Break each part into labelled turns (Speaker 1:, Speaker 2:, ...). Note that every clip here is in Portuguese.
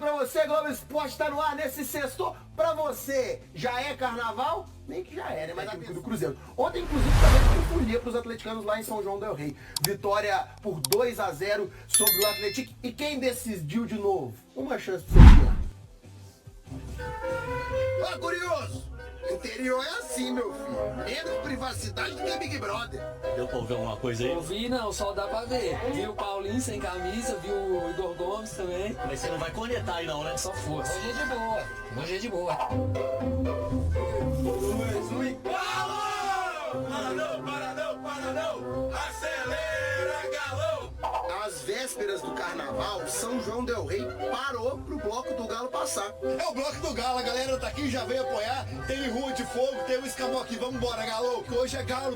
Speaker 1: pra você, Globo Esporte tá no ar nesse sexto. Pra você, já é carnaval? Nem que já é, né? Mas aqui do Cruzeiro. Ontem, inclusive, também foi folia pros atleticanos lá em São João del Rei. Vitória por 2-0 sobre o Atlético. E quem decidiu de novo? Uma chance pra você.
Speaker 2: Ó, curioso! Interior é assim, meu filho. Menos privacidade do que Big Brother.
Speaker 3: Deu pra ouvir alguma coisa aí?
Speaker 4: Eu vi, não, só dá pra ver. Vi o Paulinho sem camisa, vi o Igor Gomes também.
Speaker 3: Mas você não vai cornetar aí não, né?
Speaker 4: Só força. Hoje é de boa. Hoje é de boa.
Speaker 2: Para não! Acelera, galão! Às vésperas do carnaval, São João del Rei parou pro Bloco do Galo passar.
Speaker 5: É o Bloco do Galo, a galera tá aqui, já veio apoiar. Tem Rua de Fogo, tem o Escamó aqui. Vamos embora, Galo, que hoje é Galo.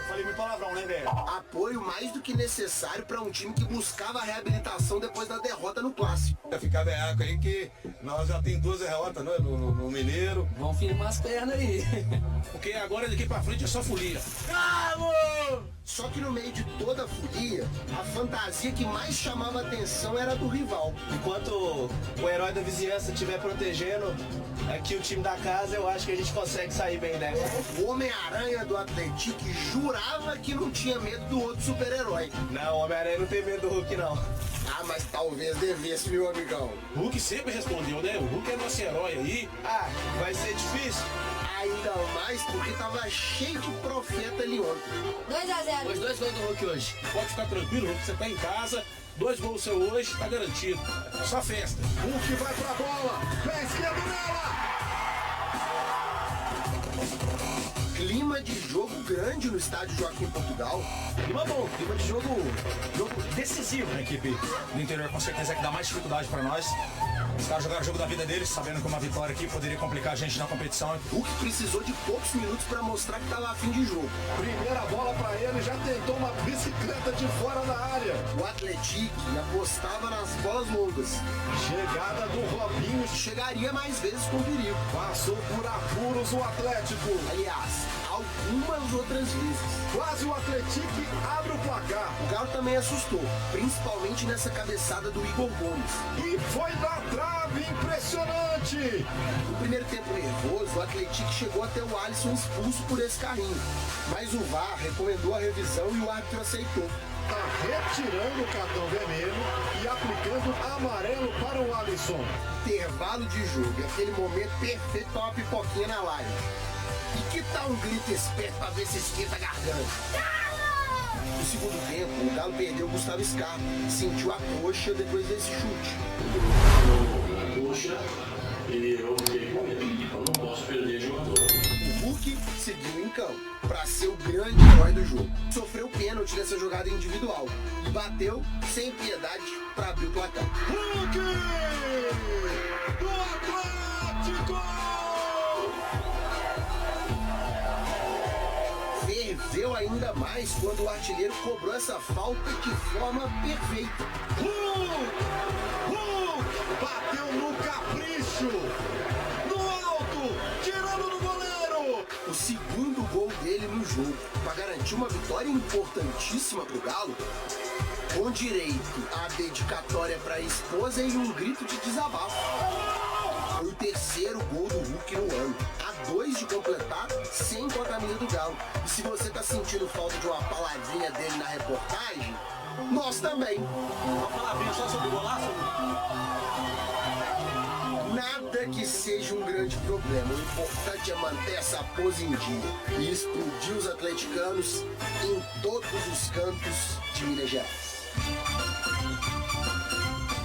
Speaker 5: Falei meu palavrão, né, velho?
Speaker 2: Apoio mais do que necessário pra um time que buscava a reabilitação depois da derrota no Clássico.
Speaker 5: Vai ficar berraco aí que nós já tem 12 derrotas, né, no Mineiro.
Speaker 4: Vão firmar as pernas aí.
Speaker 5: Porque agora daqui pra frente é só folia. Galo!
Speaker 2: Só que no meio de toda a folia, a fantasia que mais chamava atenção era a do rival.
Speaker 6: Enquanto o herói da vizinhança estiver protegendo aqui o time da casa, eu acho que a gente consegue sair bem dessa.
Speaker 2: O Homem-Aranha do Atlético jurava que não tinha medo do outro super-herói.
Speaker 6: Não, o Homem-Aranha não tem medo do Hulk, não.
Speaker 2: Ah, mas talvez devesse, meu amigão.
Speaker 5: Hulk sempre respondeu, né? O Hulk é nosso herói aí.
Speaker 6: Ah, vai ser difícil?
Speaker 2: Ainda mais porque tava cheio de profeta ali ontem.
Speaker 7: 2-0.
Speaker 4: Os 2 gols do Hulk hoje.
Speaker 5: Pode ficar tranquilo, Hulk, você tá em casa. 2 gols seu hoje, tá garantido. Só festa.
Speaker 2: Hulk vai pra bola, pé esquerdo nela! Clima de jogo grande no estádio Joaquim Portugal.
Speaker 3: Clima bom, clima de jogo decisivo. A equipe do interior com certeza é que dá mais dificuldade pra nós. Os caras jogaram o jogo da vida deles, sabendo que uma vitória aqui poderia complicar a gente na competição.
Speaker 2: Hulk precisou de poucos minutos pra mostrar que tava a fim de jogo.
Speaker 5: Primeira bola pra ele, já tentou uma bicicleta de fora da área.
Speaker 2: O Atlético apostava nas bolas longas.
Speaker 5: Chegada do Robinho.
Speaker 2: Chegaria mais vezes com perigo.
Speaker 5: Passou por apuros o Atlético.
Speaker 2: Aliás, algumas outras vezes.
Speaker 5: Quase o Atlético abre o placar.
Speaker 2: O Galo também assustou, principalmente nessa cabeçada do Igor Gomes.
Speaker 5: E foi na trave, impressionante.
Speaker 2: No primeiro tempo nervoso, o Atlético chegou até o Alisson expulso por esse carrinho. Mas o VAR recomendou a revisão e o árbitro aceitou.
Speaker 5: Tá retirando o cartão vermelho e aplicando amarelo para o Alisson.
Speaker 2: Intervalo de jogo, é aquele momento perfeito para uma pipoquinha na live. E que tal um grito esperto para ver se esquenta a garganta? No segundo tempo, o Galo perdeu o Gustavo Scarpa. Sentiu a coxa depois desse chute.
Speaker 3: Poxa, eu fiquei com medo. Eu não posso perder jogador.
Speaker 2: O Hulk seguiu em campo para ser o grande herói do jogo. Sofreu pênalti nessa jogada individual e bateu sem piedade para abrir o placar.
Speaker 5: Hulk do Atlético!
Speaker 2: Ferveu ainda mais quando o artilheiro cobrou essa falta de forma perfeita.
Speaker 5: Hulk bateu no capricho, no alto, tirando do goleiro.
Speaker 2: O segundo gol dele no jogo, para garantir uma vitória importantíssima pro Galo, com direito à dedicatória para a esposa e um grito de desabafo. Foi o terceiro gol do Hulk no ano. A 2 de completar, sem com a camisa do Galo. E se você tá sentindo falta de uma palavrinha dele na reportagem, nós também.
Speaker 3: Uma palavrinha só sobre o golaço?
Speaker 2: Nada que seja um grande problema. O importante é manter essa pose em dia e explodir os atleticanos em todos os cantos de Minas Gerais.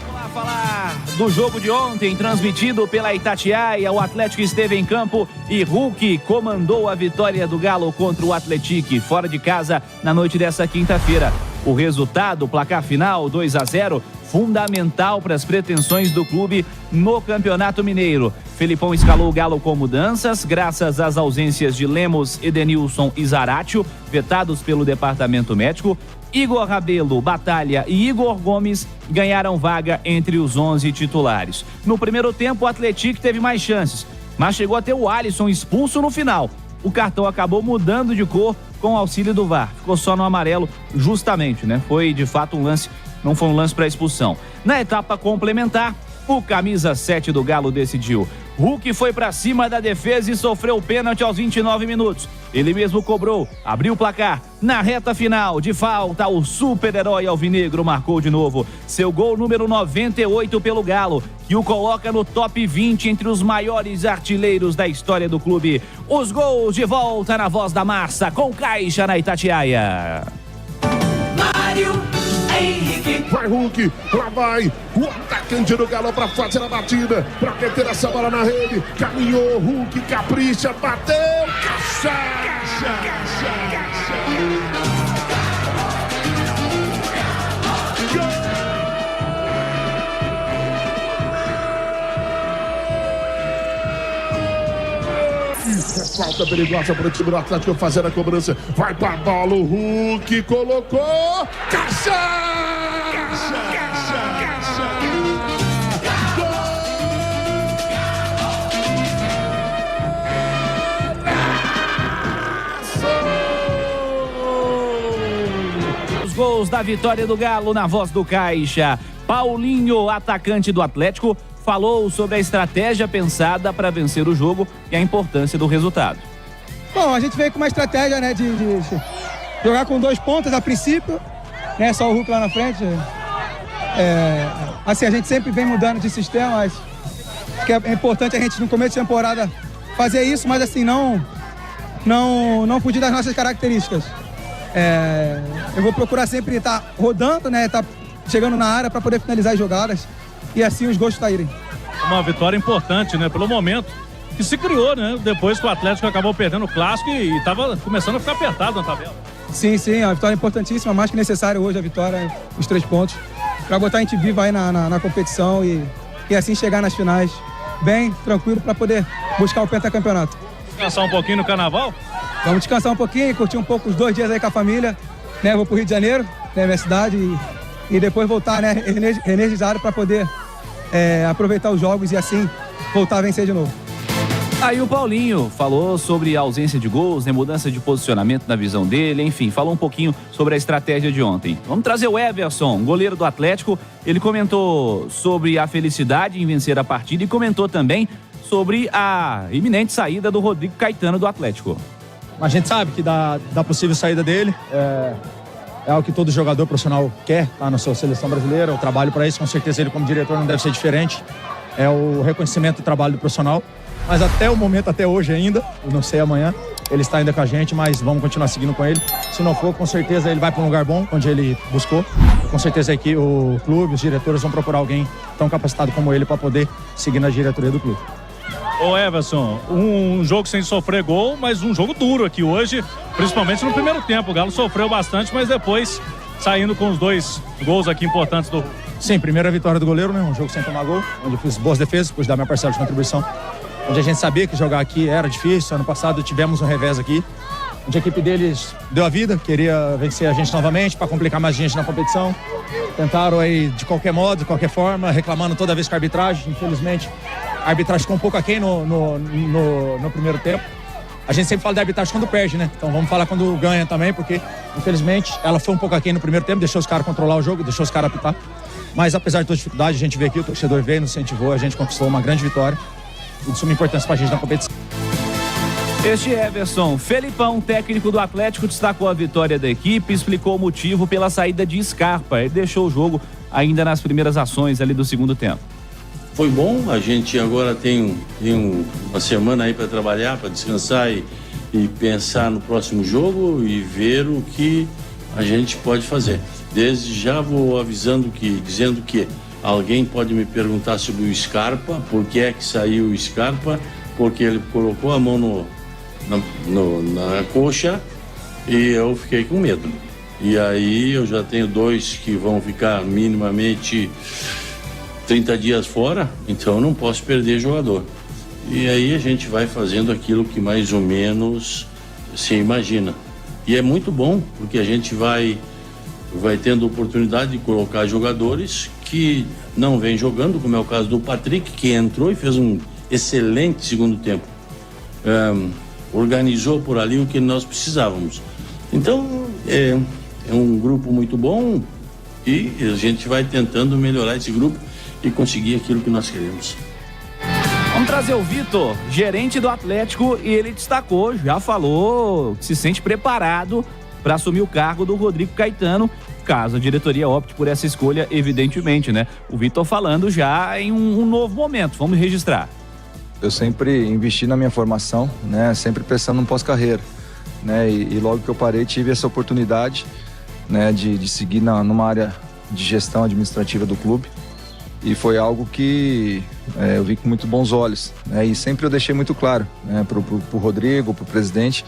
Speaker 8: Vamos lá falar do jogo de ontem, transmitido pela Itatiaia. O Atlético esteve em campo e Hulk comandou a vitória do Galo contra o Atlético fora de casa na noite dessa quinta-feira. O resultado, o placar final 2-0, fundamental para as pretensões do clube no Campeonato Mineiro. Felipão escalou o Galo com mudanças, graças às ausências de Lemos, Edenilson e Zaratio, vetados pelo departamento médico. Igor Rabelo, Batalha e Igor Gomes ganharam vaga entre os 11 titulares. No primeiro tempo, o Atlético teve mais chances, mas chegou a ter o Alisson expulso no final. O cartão acabou mudando de cor com o auxílio do VAR. Ficou só no amarelo, justamente, né? Foi de fato um lance, não foi um lance para expulsão. Na etapa complementar, O camisa 7 do Galo decidiu. Hulk foi pra cima da defesa e sofreu o pênalti aos 29 minutos. Ele mesmo cobrou, abriu o placar. Na reta final, de falta, o super-herói alvinegro marcou de novo. Seu gol número 98 pelo Galo, que o coloca no top 20 entre os maiores artilheiros da história do clube. Os gols de volta na voz da massa, com Caixa na Itatiaia.
Speaker 7: Mário Henrique.
Speaker 9: Vai Hulk, lá vai o atacante do Galo pra fazer a batida, pra meter essa bola na rede. Caminhou, Hulk capricha, bateu, Caixa! Falta perigosa para o time do Atlético fazer a cobrança. Vai pra bola, o Hulk colocou. Caixa!
Speaker 8: Os gols da vitória do Galo na voz do Caixa. Paulinho, atacante do Atlético, falou sobre a estratégia pensada para vencer o jogo e a importância do resultado.
Speaker 10: Bom, a gente veio com uma estratégia, né, de jogar com 2 pontas a princípio, né, só o Hulk lá na frente. Assim, a gente sempre vem mudando de sistema, mas acho que é importante a gente no começo de temporada fazer isso, mas assim, não fugir das nossas características. Eu vou procurar sempre estar rodando, né, estar chegando na área para poder finalizar as jogadas e assim os gols saírem.
Speaker 11: Uma vitória importante, né, pelo momento que se criou, né, depois que o Atlético acabou perdendo o clássico e estava começando a ficar apertado na tabela.
Speaker 10: Sim, é uma vitória importantíssima, mais que necessária hoje a vitória, os 3 pontos, para botar a gente vivo aí na competição e assim chegar nas finais bem tranquilo para poder buscar o pentacampeonato.
Speaker 11: Descansar um pouquinho no carnaval?
Speaker 10: Vamos descansar um pouquinho, curtir um pouco os 2 dias aí com a família, né, vou pro Rio de Janeiro, né, minha cidade, e depois voltar, né, energizado para poder aproveitar os jogos e assim voltar a vencer de novo.
Speaker 8: Aí o Paulinho falou sobre a ausência de gols, né, mudança de posicionamento na visão dele, enfim, falou um pouquinho sobre a estratégia de ontem. Vamos trazer o Everson, goleiro do Atlético. Ele comentou sobre a felicidade em vencer a partida e comentou também sobre a iminente saída do Rodrigo Caetano do Atlético.
Speaker 3: A gente sabe que da possível saída dele é algo que todo jogador profissional quer, tá na sua seleção brasileira, o trabalho para isso, com certeza ele como diretor não deve ser diferente, é o reconhecimento do trabalho do profissional, mas até o momento, até hoje ainda, eu não sei amanhã, ele está ainda com a gente, mas vamos continuar seguindo com ele, se não for, com certeza ele vai para um lugar bom, onde ele buscou, com certeza aqui o clube, os diretores vão procurar alguém tão capacitado como ele para poder seguir na diretoria do clube.
Speaker 11: Ô Everson, um jogo sem sofrer gol, mas um jogo duro aqui hoje, principalmente no primeiro tempo. O Galo sofreu bastante, mas depois saindo com os 2 gols aqui importantes do...
Speaker 3: Sim, primeira vitória do goleiro, né? Um jogo sem tomar gol, onde eu fiz boas defesas, pude dar minha parcela de contribuição. Onde a gente sabia que jogar aqui era difícil. Ano passado tivemos um revés aqui, onde a equipe deles deu a vida, queria vencer a gente novamente para complicar mais a gente na competição. Tentaram aí de qualquer modo, de qualquer forma, reclamando toda vez com a arbitragem. Infelizmente, a arbitragem ficou um pouco aquém no primeiro tempo. A gente sempre fala da arbitragem quando perde, né? Então vamos falar quando ganha também, porque infelizmente ela foi um pouco aquém no primeiro tempo, deixou os caras controlar o jogo, deixou os caras apitar. Mas apesar de toda dificuldade, a gente veio aqui, o torcedor veio, nos incentivou, a gente conquistou uma grande vitória. E de suma importância pra gente na competição.
Speaker 8: Este Everson, Felipão, técnico do Atlético, destacou a vitória da equipe e explicou o motivo pela saída de Scarpa. Ele deixou o jogo ainda nas primeiras ações ali do segundo tempo.
Speaker 12: Foi bom, a gente agora tem uma semana aí para trabalhar, para descansar e pensar no próximo jogo e ver o que a gente pode fazer. Desde já vou dizendo que alguém pode me perguntar sobre o Scarpa, por que é que saiu o Scarpa, porque ele colocou a mão na coxa e eu fiquei com medo. E aí eu já tenho 2 que vão ficar minimamente 30 dias fora, então eu não posso perder jogador. E aí a gente vai fazendo aquilo que mais ou menos se imagina. E é muito bom, porque a gente vai tendo oportunidade de colocar jogadores que não vêm jogando, como é o caso do Patrick, que entrou e fez um excelente segundo tempo. Organizou por ali o que nós precisávamos. Então, é um grupo muito bom, E a gente vai tentando melhorar esse grupo e conseguir aquilo que nós queremos.
Speaker 8: Vamos trazer o Vitor, gerente do Atlético, e ele destacou, já falou que se sente preparado para assumir o cargo do Rodrigo Caetano, caso a diretoria opte por essa escolha, evidentemente, né? O Vitor falando já em um novo momento, vamos registrar.
Speaker 3: Eu sempre investi na minha formação, né? Sempre pensando no pós-carreira, né? E logo que eu parei, tive essa oportunidade, né? De seguir numa área de gestão administrativa do clube. E foi algo que eu vi com muito bons olhos, né? E sempre eu deixei muito claro, né? Pro Rodrigo, pro presidente,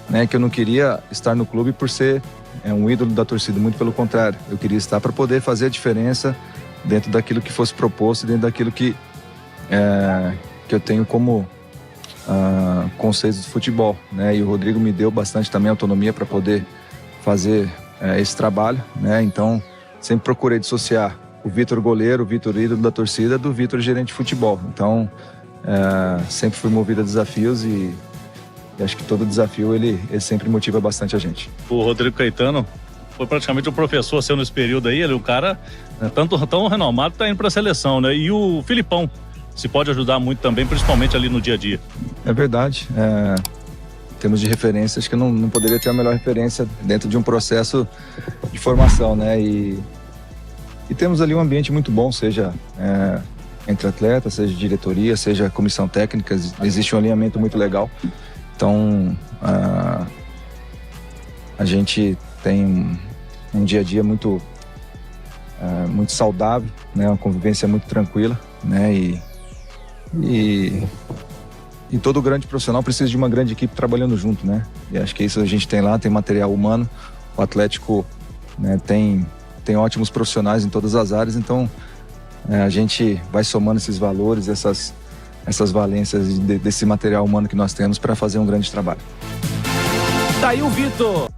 Speaker 3: né? Que eu não queria estar no clube por ser um ídolo da torcida, muito pelo contrário. Eu queria estar para poder fazer a diferença dentro daquilo que fosse proposto e dentro daquilo que eu tenho como conceitos de futebol, né? E o Rodrigo me deu bastante também autonomia para poder fazer esse trabalho, né? Então, sempre procurei dissociar o Vitor goleiro, o Vitor ídolo da torcida, do Vitor gerente de futebol. Então, sempre fui movido a desafios e acho que todo desafio ele sempre motiva bastante a gente.
Speaker 11: O Rodrigo Caetano foi praticamente um professor seu nesse período aí, ele é um cara tão renomado que tá indo para a seleção, né? E o Filipão se pode ajudar muito também, principalmente ali no dia a dia.
Speaker 3: É verdade. Em termos de referência, acho que não poderia ter a melhor referência dentro de um processo de formação, né? E temos ali um ambiente muito bom, seja entre atletas, seja diretoria, seja comissão técnica, existe um alinhamento muito legal. Então, a gente tem um dia a dia muito saudável, né? Uma convivência muito tranquila, né? E todo grande profissional precisa de uma grande equipe trabalhando junto, né? E acho que isso a gente tem lá, tem material humano. O Atlético, né, tem ótimos profissionais em todas as áreas, então a gente vai somando esses valores, essas valências desse material humano que nós temos para fazer um grande trabalho.
Speaker 8: Tá aí o Vitor.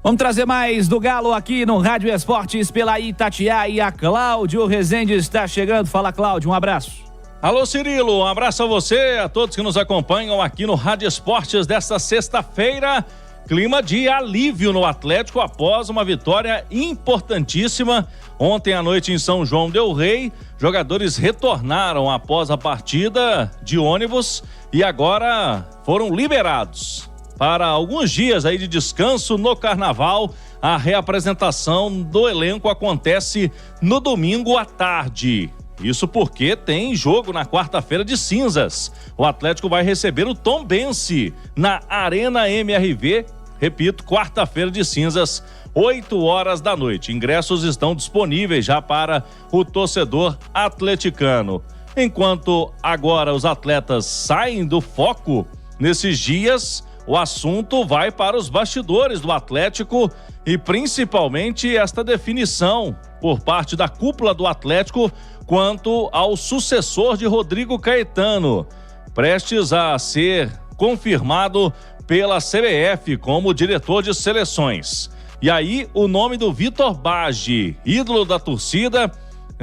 Speaker 8: Vamos trazer mais do Galo aqui no Rádio Esportes pela Itatiaia. A Cláudio Rezende está chegando. Fala, Cláudio, um abraço.
Speaker 11: Alô, Cirilo, um abraço a você, a todos que nos acompanham aqui no Rádio Esportes desta sexta-feira. Clima de alívio no Atlético após uma vitória importantíssima ontem à noite em São João del Rei. Jogadores retornaram após a partida de ônibus e agora foram liberados para alguns dias aí de descanso no Carnaval. A reapresentação do elenco acontece no domingo à tarde. Isso porque tem jogo na quarta-feira de cinzas. O Atlético vai receber o Tombense na Arena MRV. Repito, quarta-feira de cinzas, 8 horas da noite. Ingressos estão disponíveis já para o torcedor atleticano. Enquanto agora os atletas saem do foco, nesses dias o assunto vai para os bastidores do Atlético e principalmente esta definição por parte da cúpula do Atlético quanto ao sucessor de Rodrigo Caetano, prestes a ser confirmado pela CBF como diretor de seleções. E aí o nome do Vitor Bage, ídolo da torcida,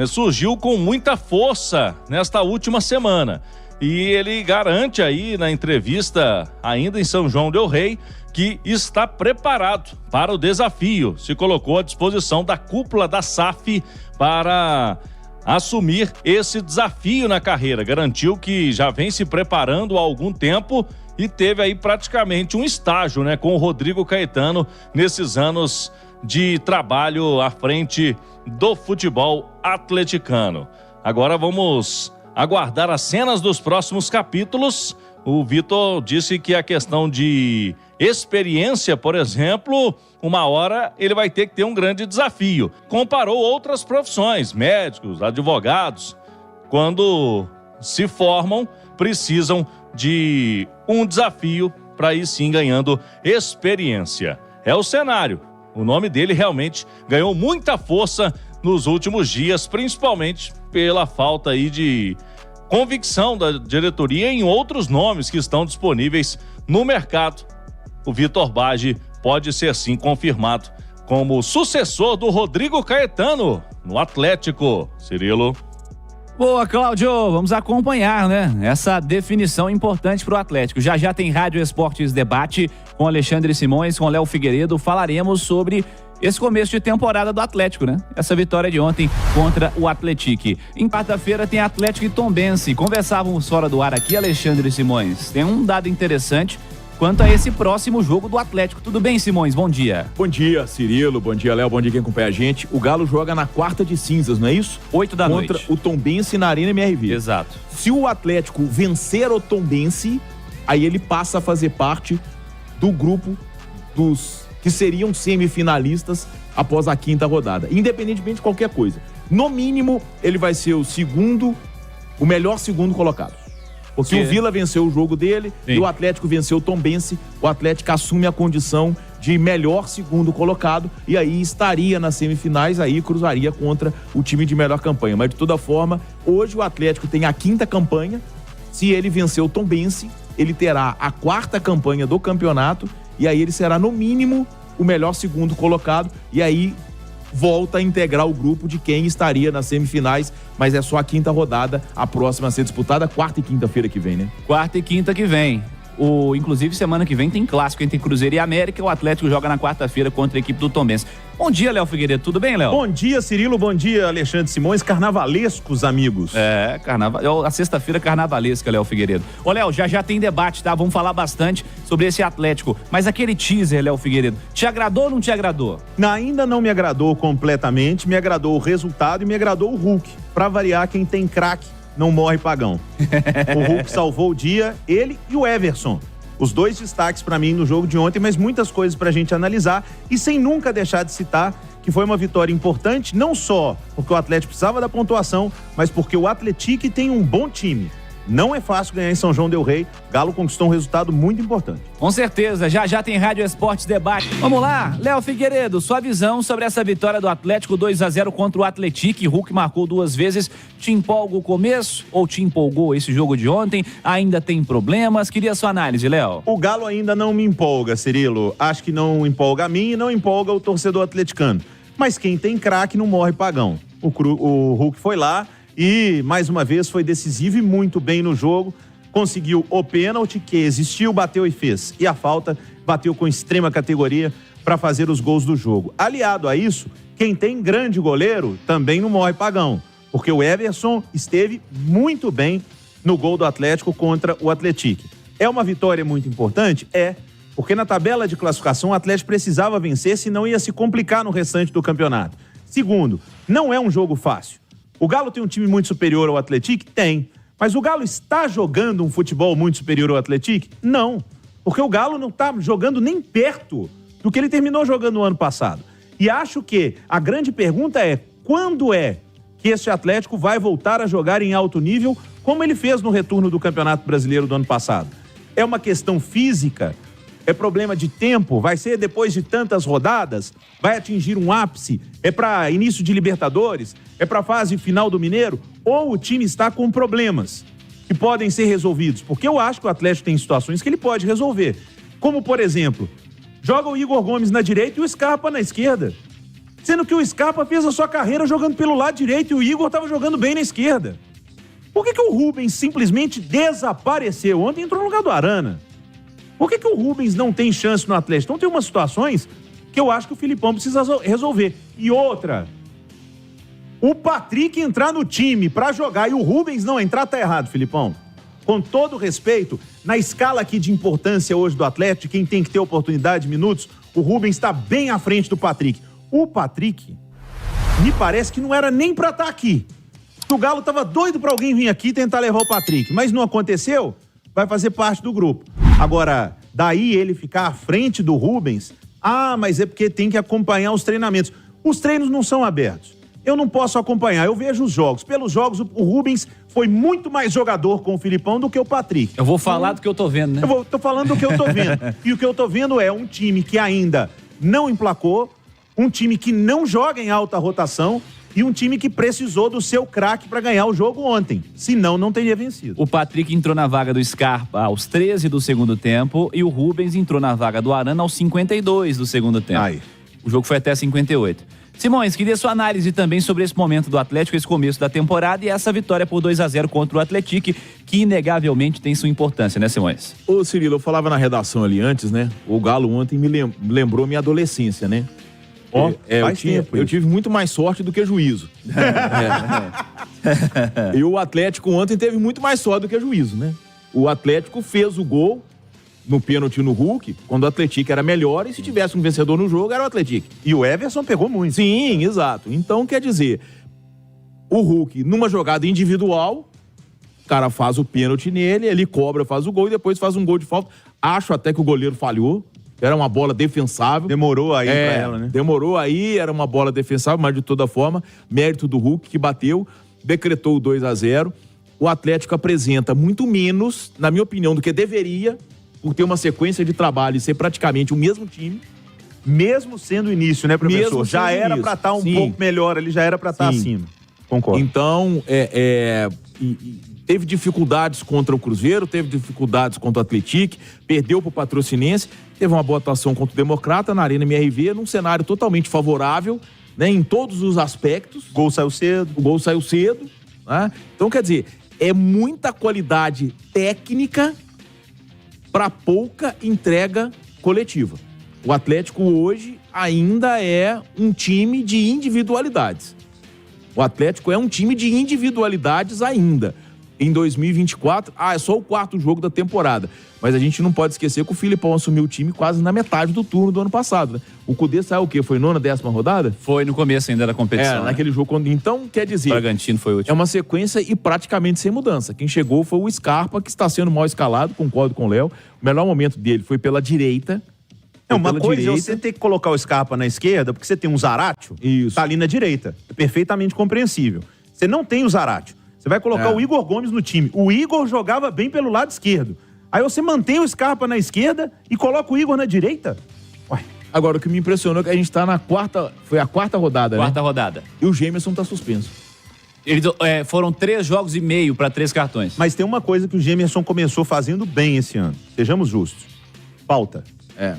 Speaker 11: surgiu com muita força nesta última semana. E ele garante aí na entrevista, ainda em São João del Rei, que está preparado para o desafio. Se colocou à disposição da cúpula da SAF para assumir esse desafio na carreira. Garantiu que já vem se preparando há algum tempo e teve aí praticamente um estágio, né, com o Rodrigo Caetano nesses anos de trabalho à frente do futebol atleticano. Agora vamos aguardar as cenas dos próximos capítulos. O Vitor disse que a questão de experiência, por exemplo, uma hora ele vai ter que ter um grande desafio. Comparou outras profissões, médicos, advogados, quando se formam, precisam de um desafio para ir sim ganhando experiência. É o cenário. O nome dele realmente ganhou muita força nos últimos dias, principalmente pela falta aí de convicção da diretoria em outros nomes que estão disponíveis no mercado. O Vitor Bage pode ser sim confirmado como sucessor do Rodrigo Caetano no Atlético. Cirilo.
Speaker 8: Boa, Cláudio, vamos acompanhar, né? Essa definição importante para o Atlético. Já tem Rádio Esportes Debate com Alexandre Simões, com Léo Figueiredo. Falaremos sobre esse começo de temporada do Atlético, né? Essa vitória de ontem contra o Atlético. Em quarta-feira tem Atlético e Tombense. Conversávamos fora do ar aqui, Alexandre Simões. Tem um dado interessante quanto a esse próximo jogo do Atlético. Tudo bem, Simões? Bom dia.
Speaker 13: Bom dia, Cirilo. Bom dia, Léo. Bom dia quem acompanha a gente. O Galo joga na quarta de cinzas, não é isso?
Speaker 8: 8 da noite.
Speaker 13: Contra o Tombense na Arena MRV.
Speaker 8: Exato.
Speaker 13: Se o Atlético vencer o Tombense, aí ele passa a fazer parte do grupo dos que seriam semifinalistas após a quinta rodada, independentemente de qualquer coisa. No mínimo, ele vai ser o melhor segundo colocado. Porque o Vila venceu o jogo dele e o Atlético venceu o Tombense, o Atlético assume a condição de melhor segundo colocado e aí estaria nas semifinais, aí cruzaria contra o time de melhor campanha. Mas de toda forma, hoje o Atlético tem a quinta campanha, se ele vencer o Tombense, ele terá a quarta campanha do campeonato e aí ele será no mínimo o melhor segundo colocado e aí volta a integrar o grupo de quem estaria nas semifinais, mas é só a quinta rodada, a próxima a ser disputada quarta e quinta-feira que vem, né?
Speaker 8: Quarta e quinta que vem. Inclusive, semana que vem tem clássico entre Cruzeiro e América. O Atlético joga na quarta-feira contra a equipe do Tombense. Bom dia, Léo Figueiredo. Tudo bem, Léo?
Speaker 13: Bom dia, Cirilo. Bom dia, Alexandre Simões. Carnavalescos, amigos.
Speaker 8: Carnaval. A sexta-feira carnavalesca, Léo Figueiredo. Ô, Léo, já tem debate, tá? Vamos falar bastante sobre esse Atlético. Mas aquele teaser, Léo Figueiredo, te agradou ou não te agradou?
Speaker 13: Ainda não me agradou completamente. Me agradou o resultado e me agradou o Hulk. Pra variar, quem tem craque não morre pagão. O Hulk salvou o dia, ele e o Everson. Os dois destaques pra mim no jogo de ontem, mas muitas coisas pra gente analisar e sem nunca deixar de citar que foi uma vitória importante, não só porque o Atlético precisava da pontuação, mas porque o Atlético tem um bom time. Não é fácil ganhar em São João del Rei. Galo conquistou um resultado muito importante.
Speaker 8: Com certeza, já tem Rádio Esportes Debate. Vamos lá, Léo Figueiredo, sua visão sobre essa vitória do Atlético 2-0 contra o Atlético. Hulk marcou 2 vezes. Te empolga o começo ou te empolgou esse jogo de ontem? Ainda tem problemas? Queria sua análise, Léo.
Speaker 13: O Galo ainda não me empolga, Cirilo. Acho que não empolga a mim e não empolga o torcedor atleticano. Mas quem tem craque não morre pagão. O Hulk foi lá e, mais uma vez, foi decisivo e muito bem no jogo. Conseguiu o pênalti que existiu, bateu e fez. E a falta, bateu com extrema categoria para fazer os gols do jogo. Aliado a isso, quem tem grande goleiro também não morre pagão. Porque o Everson esteve muito bem no gol do Atlético contra o Atlético. É uma vitória muito importante? É. Porque na tabela de classificação o Atlético precisava vencer, senão ia se complicar no restante do campeonato. Segundo, não é um jogo fácil. O Galo tem um time muito superior ao Atlético? Tem. Mas o Galo está jogando um futebol muito superior ao Atlético? Não. Porque o Galo não está jogando nem perto do que ele terminou jogando no ano passado. E acho que a grande pergunta é, quando é que esse Atlético vai voltar a jogar em alto nível, como ele fez no retorno do Campeonato Brasileiro do ano passado? É uma questão física? É problema de tempo? Vai ser depois de tantas rodadas? Vai atingir um ápice? É para início de Libertadores? É para fase final do Mineiro? Ou o time está com problemas que podem ser resolvidos? Porque eu acho que o Atlético tem situações que ele pode resolver. Como, por exemplo, joga o Igor Gomes na direita e o Scarpa na esquerda. Sendo que o Scarpa fez a sua carreira jogando pelo lado direito e o Igor estava jogando bem na esquerda. Por que o Rubens simplesmente desapareceu? Ontem entrou no lugar do Arana. Por que o Rubens não tem chance no Atlético? Então tem umas situações que eu acho que o Filipão precisa resolver. E outra, o Patrick entrar no time pra jogar e o Rubens não entrar, tá errado, Filipão. Com todo respeito, na escala aqui de importância hoje do Atlético, quem tem que ter oportunidade de minutos, o Rubens está bem à frente do Patrick. O Patrick, me parece que não era nem pra estar aqui. O Galo tava doido pra alguém vir aqui tentar levar o Patrick, mas não aconteceu, vai fazer parte do grupo. Agora, daí ele ficar à frente do Rubens, mas é porque tem que acompanhar os treinamentos. Os treinos não são abertos. Eu não posso acompanhar, eu vejo os jogos. Pelos jogos, o Rubens foi muito mais jogador com o Filipão do que o Patrick.
Speaker 8: Eu vou falar do que eu tô vendo, né?
Speaker 13: Tô falando do que eu tô vendo. E o que eu tô vendo é um time que ainda não emplacou, um time que não joga em alta rotação e um time que precisou do seu craque para ganhar o jogo ontem. Senão, não teria vencido.
Speaker 8: O Patrick entrou na vaga do Scarpa aos 13 do segundo tempo e o Rubens entrou na vaga do Arana aos 52 do segundo tempo. O jogo foi até 58. Simões, queria sua análise também sobre esse momento do Atlético, esse começo da temporada e essa vitória por 2-0 contra o Atlético, que inegavelmente tem sua importância, né, Simões?
Speaker 13: Ô, Cirilo, eu falava na redação ali antes, né? O Galo ontem me lembrou minha adolescência, né? Ó,
Speaker 14: eu tive muito mais sorte do que juízo. E o Atlético ontem teve muito mais sorte do que juízo, né? O Atlético fez o gol no pênalti no Hulk, quando o Atlético era melhor, e se tivesse um vencedor no jogo, era o Atlético.
Speaker 13: E o Everson pegou muito.
Speaker 14: Sim, exato. Então, quer dizer, o Hulk, numa jogada individual, o cara faz o pênalti nele, ele cobra, faz o gol e depois faz um gol de falta. Acho até que o goleiro falhou. Era uma bola defensável.
Speaker 13: Demorou aí pra ela, né?
Speaker 14: Demorou aí, era uma bola defensável, mas de toda forma, mérito do Hulk que bateu, decretou o 2-0. O Atlético apresenta muito menos, na minha opinião, do que deveria, por ter uma sequência de trabalho e ser praticamente o mesmo time.
Speaker 13: Mesmo sendo o início, né, professor? Já era pra estar um pouco melhor ali, já era pra estar acima. Concordo.
Speaker 14: Então, teve dificuldades contra o Cruzeiro, teve dificuldades contra o Atlético, perdeu pro Patrocinense, teve uma boa atuação contra o Democrata na Arena MRV, num cenário totalmente favorável, né, em todos os aspectos.
Speaker 13: O gol saiu cedo.
Speaker 14: Né? Então, quer dizer, é muita qualidade técnica para pouca entrega coletiva. O Atlético hoje ainda é um time de individualidades. O Atlético é um time de individualidades ainda. Em 2024, é só o 4º jogo da temporada. Mas a gente não pode esquecer que o Filipão assumiu o time quase na metade do turno do ano passado, né? O Cudê saiu o quê? Foi 9ª, 10ª rodada?
Speaker 8: Foi no começo ainda da competição.
Speaker 14: Naquele jogo. Então, quer dizer...
Speaker 8: O Bragantino foi o último.
Speaker 14: É uma sequência e praticamente sem mudança. Quem chegou foi o Scarpa, que está sendo mal escalado, concordo com o Léo. O melhor momento dele foi pela direita.
Speaker 13: Uma coisa é você ter que colocar o Scarpa na esquerda, porque você tem um Zaratio, tá ali na direita. É perfeitamente compreensível. Você não tem o Zaratio. Você vai colocar o Igor Gomes no time. O Igor jogava bem pelo lado esquerdo. Aí você mantém o Scarpa na esquerda e coloca o Igor na direita?
Speaker 14: Ué. Agora, o que me impressionou é que a gente tá na quarta... Foi a 4ª rodada,
Speaker 8: Quarta rodada.
Speaker 14: E o Gemerson tá suspenso.
Speaker 8: Foram 3 jogos e meio para 3 cartões.
Speaker 13: Mas tem uma coisa que o Gemerson começou fazendo bem esse ano. Sejamos justos. Falta.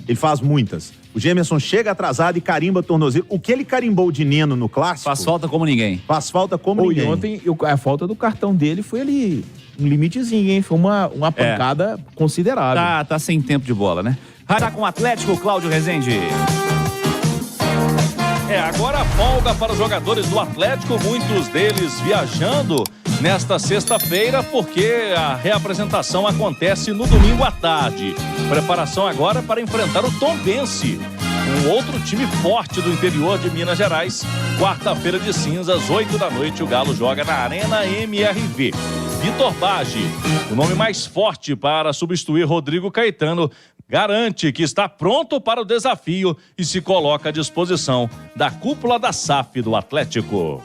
Speaker 13: Ele faz muitas. O Gemerson chega atrasado e carimba tornozelo. O que ele carimbou de Neno no clássico...
Speaker 8: Faz falta como ninguém.
Speaker 13: Faz falta como ninguém.
Speaker 14: E ontem, a falta do cartão dele foi ali um limitezinho, hein? Foi uma pancada considerável.
Speaker 8: Tá sem tempo de bola, né? Rádio com o Atlético, Cláudio Rezende.
Speaker 11: Agora folga para os jogadores do Atlético, muitos deles viajando nesta sexta-feira, porque a reapresentação acontece no domingo à tarde. Preparação agora para enfrentar o Tombense, um outro time forte do interior de Minas Gerais. Quarta-feira de cinzas, 8 da noite, o Galo joga na Arena MRV. Vitor Bage, o nome mais forte para substituir Rodrigo Caetano, garante que está pronto para o desafio e se coloca à disposição da cúpula da SAF do Atlético.